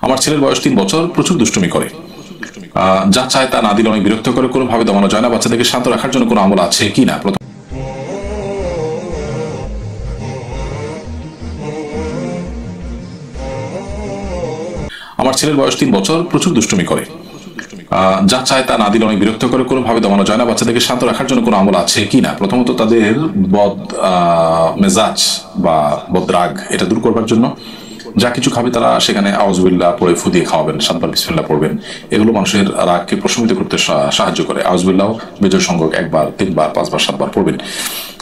আমার ছেলের বয়স 3 বছর, প্রচুর দুষ্টুমি করে। যা চায় তা না দিলে অনেক বিরক্ত করে, কোনোভাবে দমানো যায় না। বাচ্চাদেরকে শান্ত রাখার জন্য কোনো আমল আছে কি না? আমার ছেলের বয়স 3 বছর, প্রচুর দুষ্টুমি করে। যা চায় তা না দিলে অনেক বিরক্ত করে, কোনোভাবে দমানো যায় না। বাচ্চাদেরকে শান্ত রাখার জন্য কোনো আমল আছে কি না? প্রথমত তাদের বদ মেজাজ বা বদরাগ এটা দূর করবার জন্য যা কিছু খাবে তারা সেখানে আউযুবিল্লাহ পড়ে ফু দিয়ে খাওয়াবেন, 7 বার বিসমিল্লাহ পড়বেন। এগুলো মানুষের রাগকে প্রশমিত করতে সাহায্য করে। আউযুবিল্লাহ বেজোড় সংখ্যক 1 বার, 3 বার, 5 বার, 7 বার পড়বেন।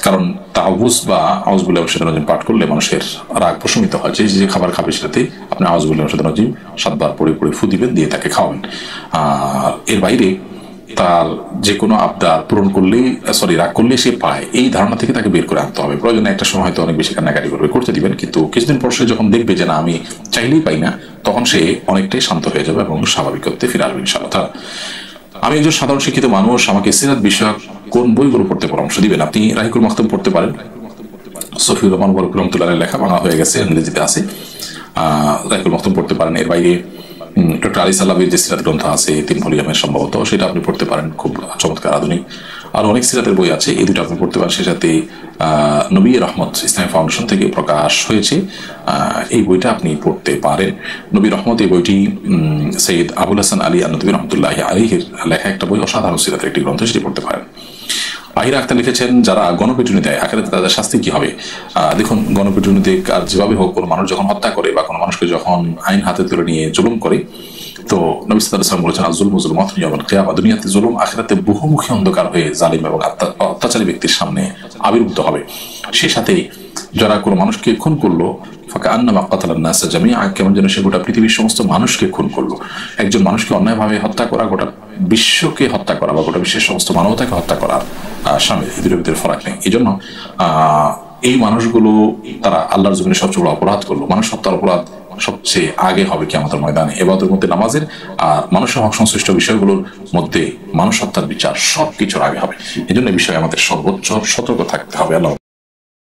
কারণ তাওবুজ বা আউযুবিল্লাহ মিনাশ রাজিম পাঠ করলে মানুষের রাগ প্রশমিত হয়। যে খাবার খাবে সেটাতে আপনি আউযুবিল্লাহ মিনাশ রাজিম 7 বার পড়ে ফু দিবেন, দিয়ে তাকে খাওয়াবেন। আর এর বাইরে তার যে কোনো আবদার পূরণ করলেই রাগ করলে সে পায়, এই ধারণা থেকে তাকে বের করে আনতে হবে। প্রয়োজনে একটা সময় হয়তো অনেক বেশি কান্নাকাটি করতে দিবেন, কিন্তু কিছুদিন পর সে যখন দেখবে যে না আমি চাইলেই পাই না, তখন সে অনেকটাই শান্ত হয়ে যাবে এবং স্বাভাবিক করতে ফিরে আসবে ইনশাআল্লাহ। আমি একজন সাধারণ শিক্ষিত মানুষ, আমাকে সিরাত বিষয়ক কোন বইগুলো পড়তে পরামর্শ দিবেন? আপনি রাহিকুল মাকতুম পড়তে পারেন, সফিউর রহমান বরক রহমতুল্লাহের লেখা, বাংলা হয়ে গেছে, ইংরেজিতে আছে। রাহিকুল মাকতুম পড়তে পারেন। এর বাইরে ডক্টর আলী সাল্লাবির যে সিরাত গ্রন্থ আছে 3 ভলিউমের সম্ভবত, সেটা আপনি পড়তে পারেন, খুব চমৎকার আধুনিক। আর অনেক সিরাতের বই আছে, এই দুটো আপনি পড়তে পারেন। সে সাথে নবী রহমত ইসলামী ফাউন্ডেশন থেকে প্রকাশ হয়েছে, এই বইটা আপনি পড়তে পারেন। নবী রহমত এই বইটি সৈয়দ আবুল হাসান আলী আন-নদভী রহমতুল্লাহ আলাইহির লেখা একটা বই, অসাধারণ সিরাতের একটি গ্রন্থ, সেটি পড়তে পারেন। আহিরা আক্তার লিখেছেন, যারা গণপিটুনি দেয় আখিরাতে তাদের শাস্তি কি হবে? দেখুন, গণপিটুনিতে আর যেভাবে হোক কোনো মানুষ যখন হত্যা করে বা কোনো মানুষকে যখন আইন হাতে তুলে নিয়ে জুলুম করে, তো নবী সাল্লাল্লাহু আলাইহি ওয়াসাল্লাম বলেছেন আয-যুলমু যুলমাতুন ইয়াওমাল কিয়ামা, দুনিয়াতে জুলুম আখিরাতে বহুমুখী অন্ধকার হয়ে জালিম এবং অত্যাচারী ব্যক্তির সামনে আবির্ভূত হবে। সেই সাথেই যারা কোনো মানুষকে খুন করলো, ফাকান্নামা কাতালান নাস জামিআ, কেমন যেন সে গোটা পৃথিবীর সমস্ত মানুষকে খুন করলো। একজন মানুষকে অন্যায়ভাবে হত্যা করা গোটা বিশ্বকে হত্যা করা বা গোটা বিশ্বের সমস্ত মানবতাকে হত্যা করার সামনে এই দুটোর ভিতরে ফারাক নেই। এই জন্য এই মানুষগুলো তারা আল্লাহর জমিনে সবচেয়ে বড় অপরাধ করলো। মানুষ হত্যার অপরাধ সবচেয়ে আগে হবে কিয়ামতের ময়দানে। ইবাদতের মধ্যে নামাজের আর মানুষের হক সংশ্লিষ্ট বিষয়গুলোর মধ্যে মানুষ হত্যার বিচার সবকিছুর আগে হবে। এই জন্য এই বিষয়ে আমাদের সর্বোচ্চ সতর্ক থাকতে হবে। আল্লাহ